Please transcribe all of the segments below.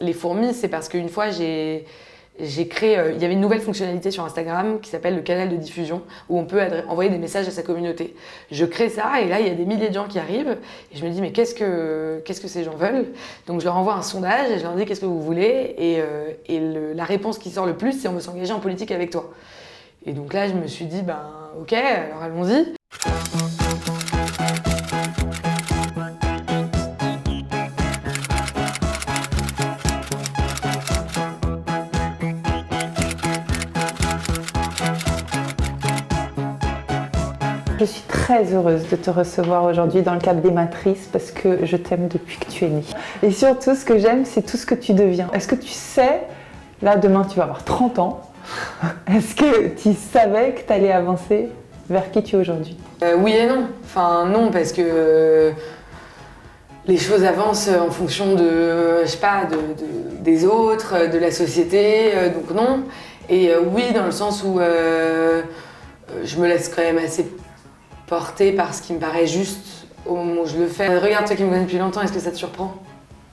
les fourmis, c'est parce qu'une fois, j'ai créé, il y avait une nouvelle fonctionnalité sur Instagram qui s'appelle le canal de diffusion où on peut envoyer des messages à sa communauté. Je crée ça et là il y a des milliers de gens qui arrivent et je me dis mais qu'est-ce que ces gens veulent? Donc je leur envoie un sondage et je leur dis qu'est-ce que vous voulez et la réponse qui sort le plus c'est on veut s'engager en politique avec toi. Et donc là je me suis dit ben ok alors allons-y. Je suis très heureuse de te recevoir aujourd'hui dans le cadre des Matrices parce que je t'aime depuis que tu es née. Et surtout, ce que j'aime, c'est tout ce que tu deviens. Est-ce que tu sais, là demain tu vas avoir 30 ans, est-ce que tu savais que tu allais avancer vers qui tu es aujourd'hui? Oui et non. Enfin non parce que les choses avancent en fonction de, je sais pas, des autres, de la société, donc non. Et oui dans le sens où je me laisse quand même assez porter par ce qui me paraît juste au moment où je le fais. Regarde toi qui me connais depuis longtemps, est-ce que ça te surprend?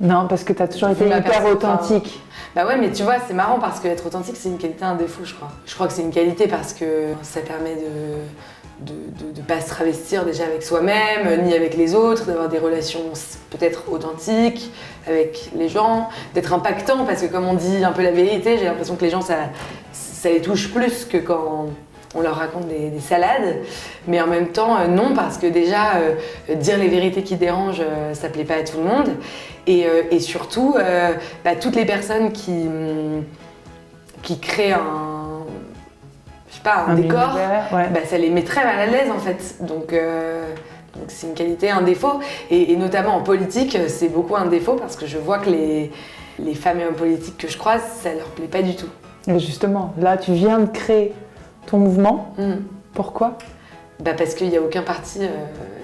Non, parce que tu as toujours été hyper authentique. Bah ouais, mais tu vois, c'est marrant parce qu'être authentique, c'est une qualité, un défaut, je crois. Je crois que c'est une qualité parce que ça permet de pas se travestir déjà avec soi-même, ni avec les autres, d'avoir des relations peut-être authentiques avec les gens, d'être impactant parce que comme on dit un peu la vérité, j'ai l'impression que les gens, ça les touche plus que quand on leur raconte des salades, mais en même temps non parce que déjà dire les vérités qui dérangent ça plaît pas à tout le monde et surtout toutes les personnes qui créent un décor, univers, ouais. Ça les met très mal à l'aise en fait, donc c'est une qualité, un défaut et notamment en politique c'est beaucoup un défaut parce que je vois que les femmes et hommes politiques que je croise ça leur plaît pas du tout. Et justement, là tu viens de créer ton mouvement. Pourquoi? Parce qu'il n'y a aucun parti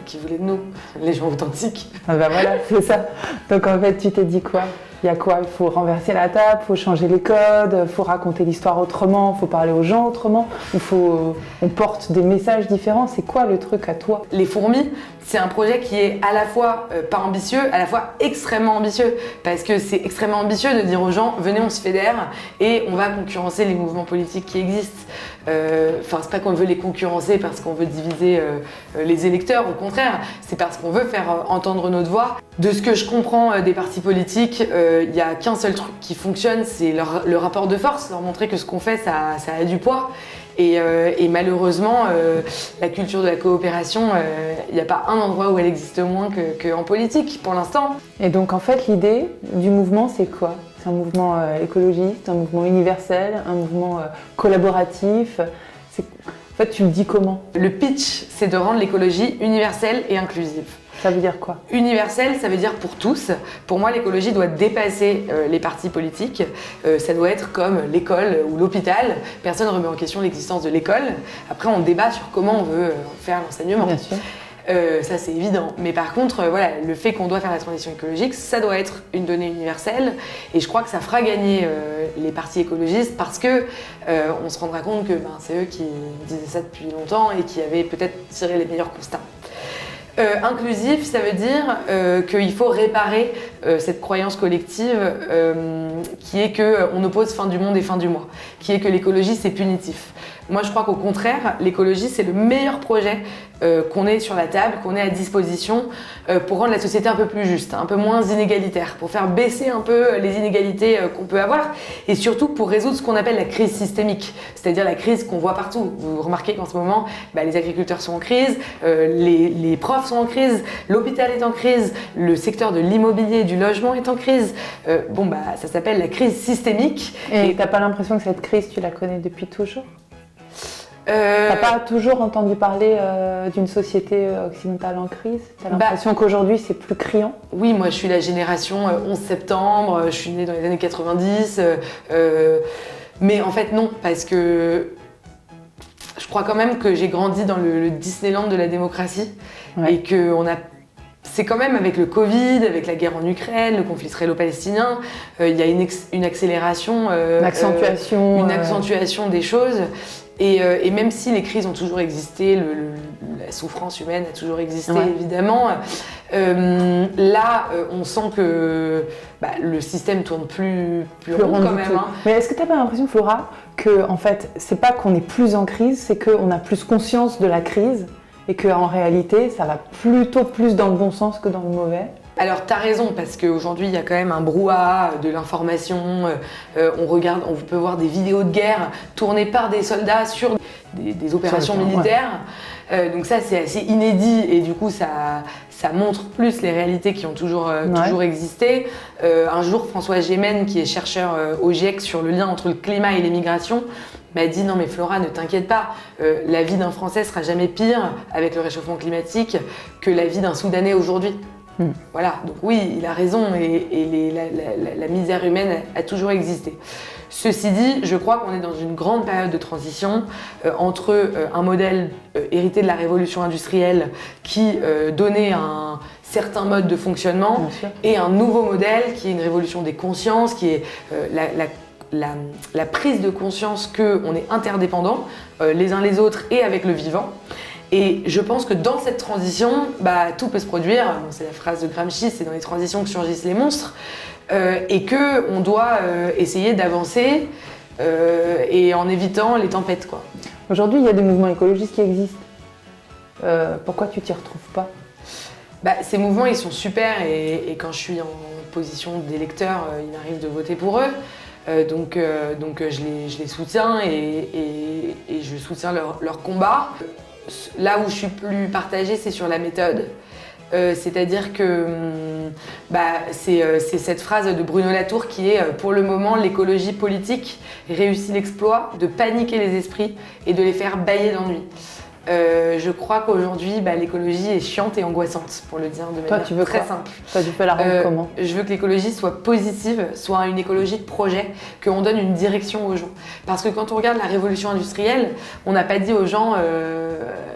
qui voulait de nous, les gens authentiques. Ah voilà, c'est ça. Donc en fait, tu t'es dit quoi? Il y a quoi? Il faut renverser la table, il faut changer les codes, il faut raconter l'histoire autrement, il faut parler aux gens autrement, on porte des messages différents. C'est quoi le truc à toi? Les fourmis, c'est un projet qui est à la fois pas ambitieux, à la fois extrêmement ambitieux. Parce que c'est extrêmement ambitieux de dire aux gens, venez on se fédère et on va concurrencer les mouvements politiques qui existent. C'est pas qu'on veut les concurrencer parce qu'on veut diviser les électeurs, au contraire, c'est parce qu'on veut faire entendre notre voix. De ce que je comprends des partis politiques, il n'y a qu'un seul truc qui fonctionne, c'est le rapport de force, leur montrer que ce qu'on fait, ça a du poids. Et malheureusement, la culture de la coopération, il n'y a pas un endroit où elle existe moins qu'en politique, pour l'instant. Et donc en fait, l'idée du mouvement, c'est quoi? C'est un mouvement écologiste, un mouvement universel, un mouvement collaboratif. En fait, tu le dis comment? Le pitch, c'est de rendre l'écologie universelle et inclusive. Ça veut dire quoi? Universel, ça veut dire pour tous. Pour moi, l'écologie doit dépasser les partis politiques. Ça doit être comme l'école ou l'hôpital. Personne ne remet en question l'existence de l'école. Après, on débat sur comment on veut faire l'enseignement. Bien sûr. Ça, c'est évident. Mais par contre, le fait qu'on doit faire la transition écologique, ça doit être une donnée universelle. Et je crois que ça fera gagner les partis écologistes parce que on se rendra compte que c'est eux qui disaient ça depuis longtemps et qui avaient peut-être tiré les meilleurs constats. Inclusif, ça veut dire qu'il faut réparer cette croyance collective qui est qu'on oppose fin du monde et fin du mois, qui est que l'écologie c'est punitif. Moi je crois qu'au contraire, l'écologie c'est le meilleur projet qu'on ait sur la table, qu'on ait à disposition pour rendre la société un peu plus juste, un peu moins inégalitaire, pour faire baisser un peu les inégalités qu'on peut avoir et surtout pour résoudre ce qu'on appelle la crise systémique, c'est-à-dire la crise qu'on voit partout. Vous remarquez qu'en ce moment, les agriculteurs sont en crise, les profs sont en crise, l'hôpital est en crise, le secteur de l'immobilier et du logement est en crise. Ça s'appelle la crise systémique. Et t'as pas l'impression que cette crise, tu la connais depuis toujours? T'as pas toujours entendu parler d'une société occidentale en crise? T'as l'impression qu'aujourd'hui c'est plus criant? Oui, moi je suis la génération 11 septembre, je suis née dans les années 90, mais en fait non, parce que je crois quand même que j'ai grandi dans le Disneyland de la démocratie et que c'est quand même avec le Covid, avec la guerre en Ukraine, le conflit israélo-palestinien, il y a une accélération, une accentuation des choses. Et même si les crises ont toujours existé, la souffrance humaine a toujours existé, évidemment, là, on sent que le système tourne plus rond quand même. Hein. Mais est-ce que tu n'as pas l'impression, Flora, que en fait, c'est pas qu'on est plus en crise, c'est qu'on a plus conscience de la crise et qu'en réalité, ça va plutôt plus dans le bon sens que dans le mauvais? Alors t'as raison, parce qu'aujourd'hui il y a quand même un brouhaha de l'information, on peut voir des vidéos de guerre tournées par des soldats sur des opérations militaires, donc ça c'est assez inédit et du coup ça montre plus les réalités qui ont toujours existé. Un jour François Gémen, qui est chercheur au GIEC sur le lien entre le climat et les migrations, m'a dit non mais Flora, ne t'inquiète pas, la vie d'un Français sera jamais pire avec le réchauffement climatique que la vie d'un Soudanais aujourd'hui. Voilà, donc oui, il a raison et la misère humaine a toujours existé. Ceci dit, je crois qu'on est dans une grande période de transition entre un modèle hérité de la révolution industrielle qui donnait un certain mode de fonctionnement et un nouveau modèle qui est une révolution des consciences, qui est la prise de conscience qu'on est interdépendants les uns les autres et avec le vivant. Et je pense que dans cette transition, tout peut se produire. Bon, c'est la phrase de Gramsci, c'est dans les transitions que surgissent les monstres, et qu'on doit essayer d'avancer et en évitant les tempêtes, quoi. Aujourd'hui, il y a des mouvements écologistes qui existent. Pourquoi tu t'y retrouves pas? Ces mouvements, ils sont super et quand je suis en position d'électeur, il m'arrive de voter pour eux. Donc je les soutiens et je soutiens leur combat. Là où je suis plus partagée, c'est sur la méthode. C'est-à-dire que c'est cette phrase de Bruno Latour qui est « Pour le moment, l'écologie politique réussit l'exploit de paniquer les esprits et de les faire bâiller d'ennui ». Je crois qu'aujourd'hui, l'écologie est chiante et angoissante, pour le dire de manière très simple. Toi, tu peux la rendre comment? Je veux que l'écologie soit positive, soit une écologie de projet, qu'on donne une direction aux gens. Parce que quand on regarde la révolution industrielle, on n'a pas dit aux gens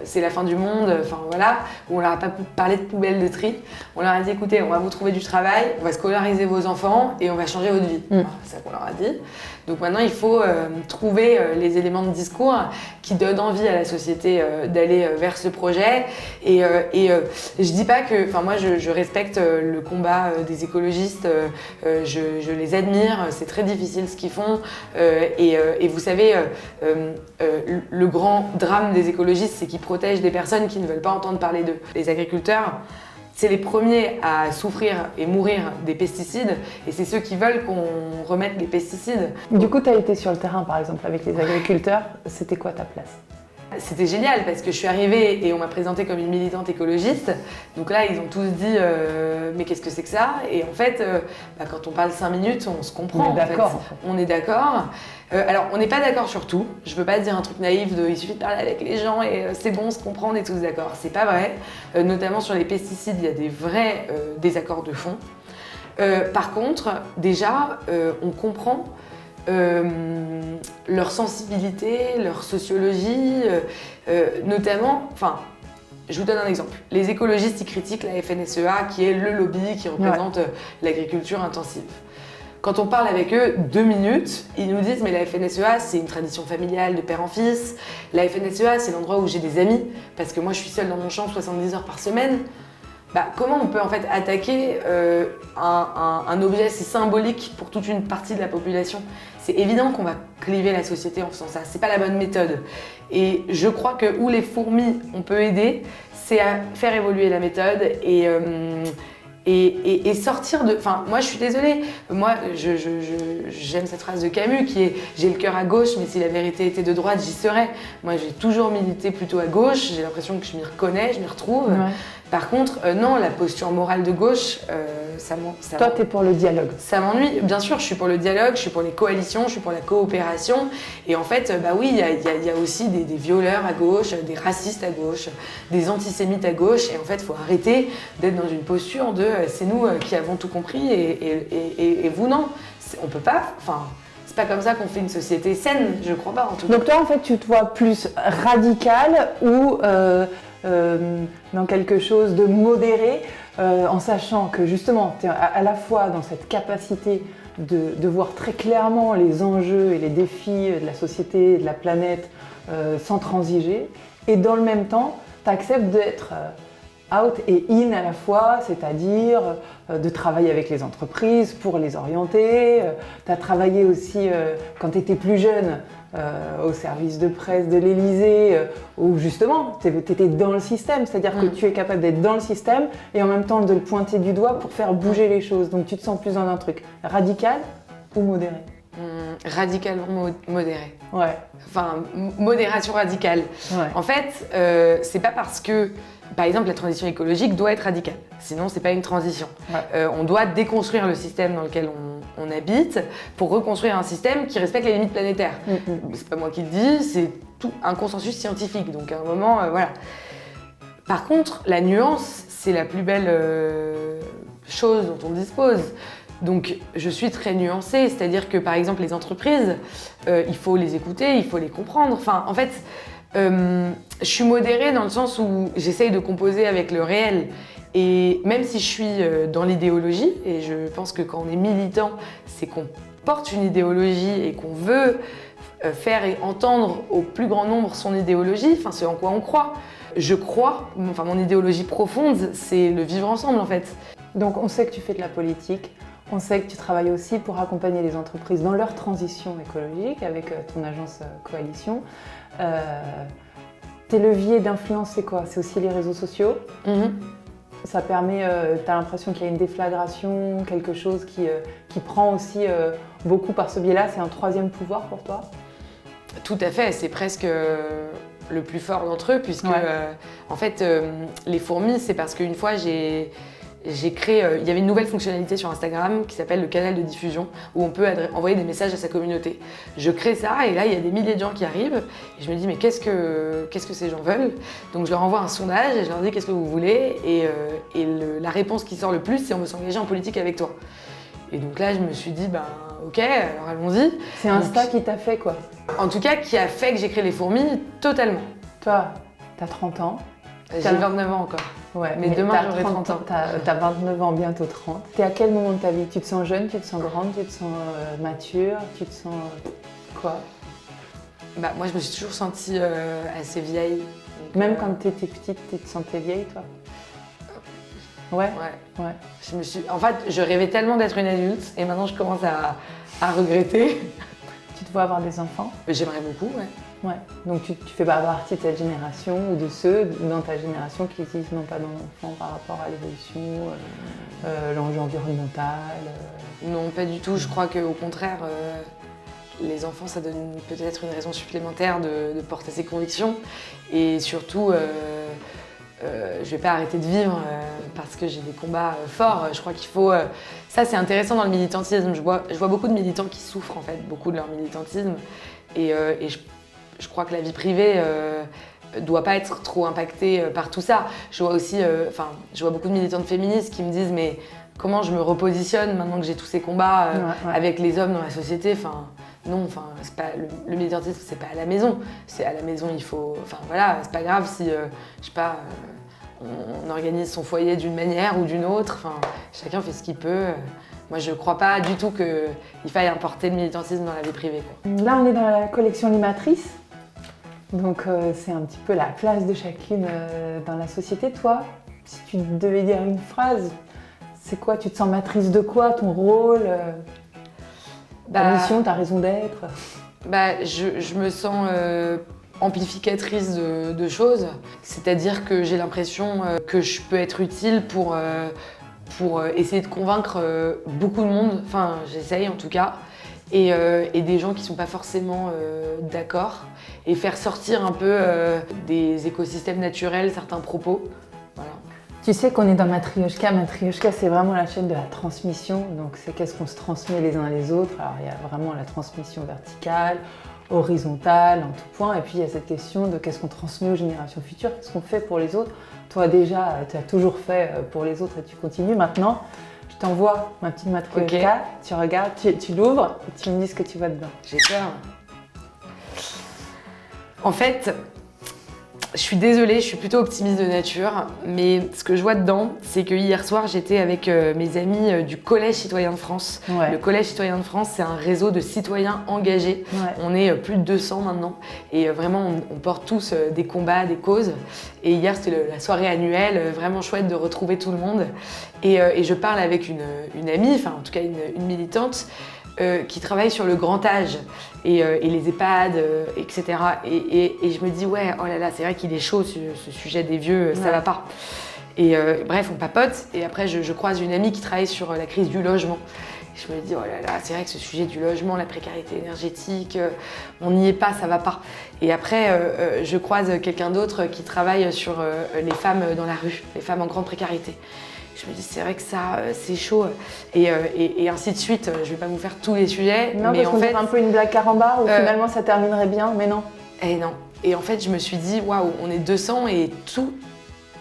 c'est la fin du monde, enfin voilà, ou on leur a pas parlé de poubelles de tri. On leur a dit écoutez, on va vous trouver du travail, on va scolariser vos enfants et on va changer votre vie. Voilà, c'est ça qu'on leur a dit. Donc maintenant, il faut trouver les éléments de discours qui donnent envie à la société d'aller vers ce projet. Et je dis pas que, enfin moi, je respecte le combat des écologistes, je les admire, c'est très difficile ce qu'ils font. Et vous savez, le grand drame des écologistes, c'est qu'ils protègent des personnes qui ne veulent pas entendre parler d'eux. Les agriculteurs, c'est les premiers à souffrir et mourir des pesticides et c'est ceux qui veulent qu'on remette les pesticides. Du coup, tu as été sur le terrain par exemple avec les agriculteurs, c'était quoi ta place? C'était génial parce que je suis arrivée et on m'a présentée comme une militante écologiste. Donc là, ils ont tous dit mais qu'est-ce que c'est que ça? Et en fait, quand on parle 5 minutes, on se comprend. On est d'accord. On est d'accord. Alors, on n'est pas d'accord sur tout. Je veux pas dire un truc naïf de il suffit de parler avec les gens et c'est bon, on se comprend, on est tous d'accord. C'est pas vrai. Notamment sur les pesticides, il y a des vrais désaccords de fond. Par contre, déjà, on comprend leur sensibilité, leur sociologie, notamment, je vous donne un exemple. Les écologistes, ils critiquent la FNSEA, qui est le lobby qui représente l'agriculture intensive. Quand on parle avec eux 2 minutes, ils nous disent mais la FNSEA c'est une tradition familiale de père en fils, la FNSEA c'est l'endroit où j'ai des amis, parce que moi je suis seule dans mon champ 70 heures par semaine. Comment on peut en fait attaquer un objet si symbolique pour toute une partie de la population? C'est évident qu'on va cliver la société en faisant ça, c'est pas la bonne méthode. Et je crois que où les fourmis on peut aider, c'est à faire évoluer la méthode et sortir de... Enfin, moi je suis désolée, moi j'aime cette phrase de Camus qui est « j'ai le cœur à gauche, mais si la vérité était de droite, j'y serais ». Moi j'ai toujours milité plutôt à gauche, j'ai l'impression que je m'y reconnais, je m'y retrouve. Ouais. Par contre, non, la posture morale de gauche, ça m'ennuie. Toi, t'es pour le dialogue? Ça m'ennuie. Bien sûr, je suis pour le dialogue, je suis pour les coalitions, je suis pour la coopération. Et en fait, oui, il y a aussi des violeurs à gauche, des racistes à gauche, des antisémites à gauche. Et en fait, il faut arrêter d'être dans une posture de c'est nous qui avons tout compris et vous non. On peut pas... C'est pas comme ça qu'on fait une société saine, je crois pas en tout cas. Donc toi, en fait, tu te vois plus radical ou dans quelque chose de modéré, en sachant que justement, tu es à la fois dans cette capacité de voir très clairement les enjeux et les défis de la société, de la planète, sans transiger. Et dans le même temps, tu acceptes d'être out et in à la fois, c'est-à-dire de travailler avec les entreprises pour les orienter. Tu as travaillé aussi, quand tu étais plus jeune, au service de presse de l'Élysée, où justement, tu étais dans le système, c'est-à-dire que tu es capable d'être dans le système et en même temps de le pointer du doigt pour faire bouger les choses. Donc tu te sens plus dans un truc radical ou modéré? Radicalement modéré. Ouais. Enfin, modération radicale. Ouais. En fait, c'est pas parce que, par exemple, la transition écologique doit être radicale. Sinon, c'est pas une transition. Ouais. On doit déconstruire le système dans lequel on habite pour reconstruire un système qui respecte les limites planétaires. C'est pas moi qui le dis, c'est tout un consensus scientifique. Donc, à un moment, voilà. Par contre, la nuance, c'est la plus belle chose dont on dispose. Donc, je suis très nuancée, c'est-à-dire que, par exemple, les entreprises, il faut les écouter, il faut les comprendre. Enfin, en fait, je suis modérée dans le sens où j'essaye de composer avec le réel. Et même si je suis dans l'idéologie, et je pense que quand on est militant, c'est qu'on porte une idéologie et qu'on veut faire et entendre au plus grand nombre son idéologie, enfin, ce en quoi on croit. Je crois, enfin, mon idéologie profonde, c'est le vivre ensemble, en fait. Donc, on sait que tu fais de la politique. On sait que tu travailles aussi pour accompagner les entreprises dans leur transition écologique avec ton agence Coalition. Tes leviers d'influence, c'est quoi? C'est aussi les réseaux sociaux. Ça permet, tu as l'impression qu'il y a une déflagration, quelque chose qui prend aussi beaucoup par ce biais-là. C'est un troisième pouvoir pour toi? Tout à fait, c'est presque le plus fort d'entre eux puisque, en fait, les fourmis, c'est parce qu'une fois, j'ai créé, il y avait une nouvelle fonctionnalité sur Instagram qui s'appelle le canal de diffusion où on peut envoyer des messages à sa communauté. Je crée ça et là il y a des milliers de gens qui arrivent et je me dis mais qu'est-ce que ces gens veulent? Donc je leur envoie un sondage et je leur dis qu'est-ce que vous voulez et la réponse qui sort le plus c'est on veut s'engager en politique avec toi. Et donc là je me suis dit ben ok alors allons-y. C'est Insta qui t'a fait quoi? En tout cas qui a fait que j'ai créé les fourmis totalement. Toi t'as 30 ans. J'ai 29 ans encore. Ouais, mais demain j'aurai 30 ans. T'as 29 ans, bientôt 30. T'es à quel moment de ta vie? Tu te sens jeune, tu te sens grande, tu te sens mature, tu te sens quoi? Bah moi je me suis toujours sentie assez vieille. Donc, même quand t'étais petite, tu te sentais vieille toi? Ouais. Ouais. En fait, je rêvais tellement d'être une adulte et maintenant je commence à regretter. Tu te vois avoir des enfants? J'aimerais beaucoup, ouais. Ouais, donc tu fais pas partie de cette génération ou de ceux dans ta génération qui disent non pas d'enfants par rapport à l'évolution, l'enjeu environnemental. Non, pas du tout. Je crois qu'au contraire, les enfants, ça donne peut-être une raison supplémentaire de porter ses convictions. Et surtout, je vais pas arrêter de vivre parce que j'ai des combats forts. Je crois qu'il faut... ça, c'est intéressant dans le militantisme. Je vois beaucoup de militants qui souffrent, en fait, beaucoup de leur militantisme. Et je crois que la vie privée doit pas être trop impactée par tout ça. Je vois aussi, je vois beaucoup de militantes féministes qui me disent mais comment je me repositionne maintenant que j'ai tous ces combats avec les hommes dans la société. Enfin, non, enfin, c'est pas le militantisme, c'est pas à la maison. C'est à la maison, il faut, enfin voilà, c'est pas grave si, je sais pas, on organise son foyer d'une manière ou d'une autre. Enfin, chacun fait ce qu'il peut. Moi, je crois pas du tout qu'il faille importer le militantisme dans la vie privée, quoi. Là, on est dans la collection Limatrice. Donc, c'est un petit peu la place de chacune dans la société. Toi, si tu devais dire une phrase, c'est quoi? Tu te sens matrice de quoi? Ton rôle, ta mission, ta raison d'être? Je me sens amplificatrice de choses. C'est-à-dire que j'ai l'impression que je peux être utile pour essayer de convaincre beaucoup de monde. Enfin, j'essaye en tout cas. Et des gens qui ne sont pas forcément d'accord et faire sortir un peu des écosystèmes naturels certains propos. Voilà. Tu sais qu'on est dans Matryoshka. Matryoshka, c'est vraiment la chaîne de la transmission. Donc, c'est qu'est-ce qu'on se transmet les uns les autres. Alors, il y a vraiment la transmission verticale, horizontale, en tout point. Et puis, il y a cette question de qu'est-ce qu'on transmet aux générations futures, qu'est-ce qu'on fait pour les autres. Toi, déjà, tu as toujours fait pour les autres et tu continues. Maintenant, je t'envoie ma petite Matryoshka. Okay. Tu regardes, tu l'ouvres et tu me dis ce que tu vois dedans. J'ai peur. En fait, Je suis désolée, je suis plutôt optimiste de nature, mais ce que je vois dedans, c'est que hier soir, j'étais avec mes amis du Collège Citoyen de France. Ouais. Le Collège Citoyen de France, c'est un réseau de citoyens engagés. Ouais. On est plus de 200 maintenant, et vraiment, on porte tous des combats, des causes. Et hier, c'était la soirée annuelle, vraiment chouette de retrouver tout le monde. Et je parle avec une amie, enfin en tout cas une militante, qui travaille sur le grand âge et les EHPAD, etc. Et je me dis, ouais, oh là là, c'est vrai qu'il est chaud ce sujet des vieux, ça va pas. Et bref, on papote, et après je croise une amie qui travaille sur la crise du logement. Et je me dis, oh là là, c'est vrai que ce sujet du logement, la précarité énergétique, on n'y est pas, ça va pas. Et après, je croise quelqu'un d'autre qui travaille sur les femmes dans la rue, les femmes en grande précarité. Je me dis, c'est vrai que ça, c'est chaud. Et ainsi de suite. Je vais pas vous faire tous les sujets. Non, mais parce en qu'on fait, dirait un peu une blague carambar où finalement ça terminerait bien, mais non. Et non. Et en fait, je me suis dit, waouh, on est 200 et tous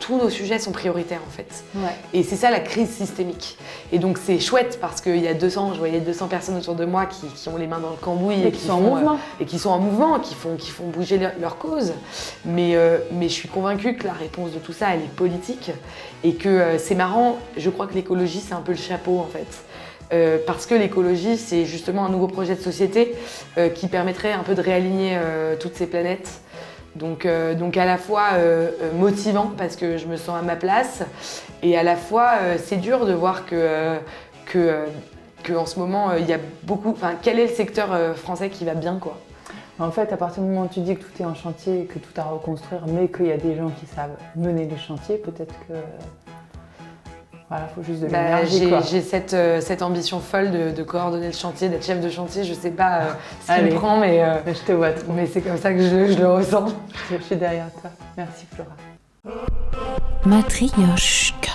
nos sujets sont prioritaires en fait. Ouais. Et c'est ça la crise systémique. Et donc c'est chouette parce qu'il y a 200, je voyais 200 personnes autour de moi qui ont les mains dans le cambouis Et qui sont en mouvement. Et qui sont en mouvement, qui font bouger leur cause. Mais je suis convaincue que la réponse de tout ça, elle est politique. Et que c'est marrant, je crois que l'écologie, c'est un peu le chapeau en fait. Parce que l'écologie, c'est justement un nouveau projet de société qui permettrait un peu de réaligner toutes ces planètes. Donc à la fois motivant parce que je me sens à ma place, et à la fois c'est dur de voir que en ce moment il y a beaucoup. Enfin, quel est le secteur français qui va bien, quoi? En fait, à partir du moment où tu dis que tout est en chantier et que tout à reconstruire, mais qu'il y a des gens qui savent mener les chantiers, peut-être que voilà, faut juste de l'énergie. J'ai cette ambition folle de coordonner le chantier, d'être chef de chantier. Je sais pas ce qui Allez. me prend, mais Je te vois trop. mais c'est comme ça que je le ressens. Je suis derrière toi. Merci Flora. Matryoshka.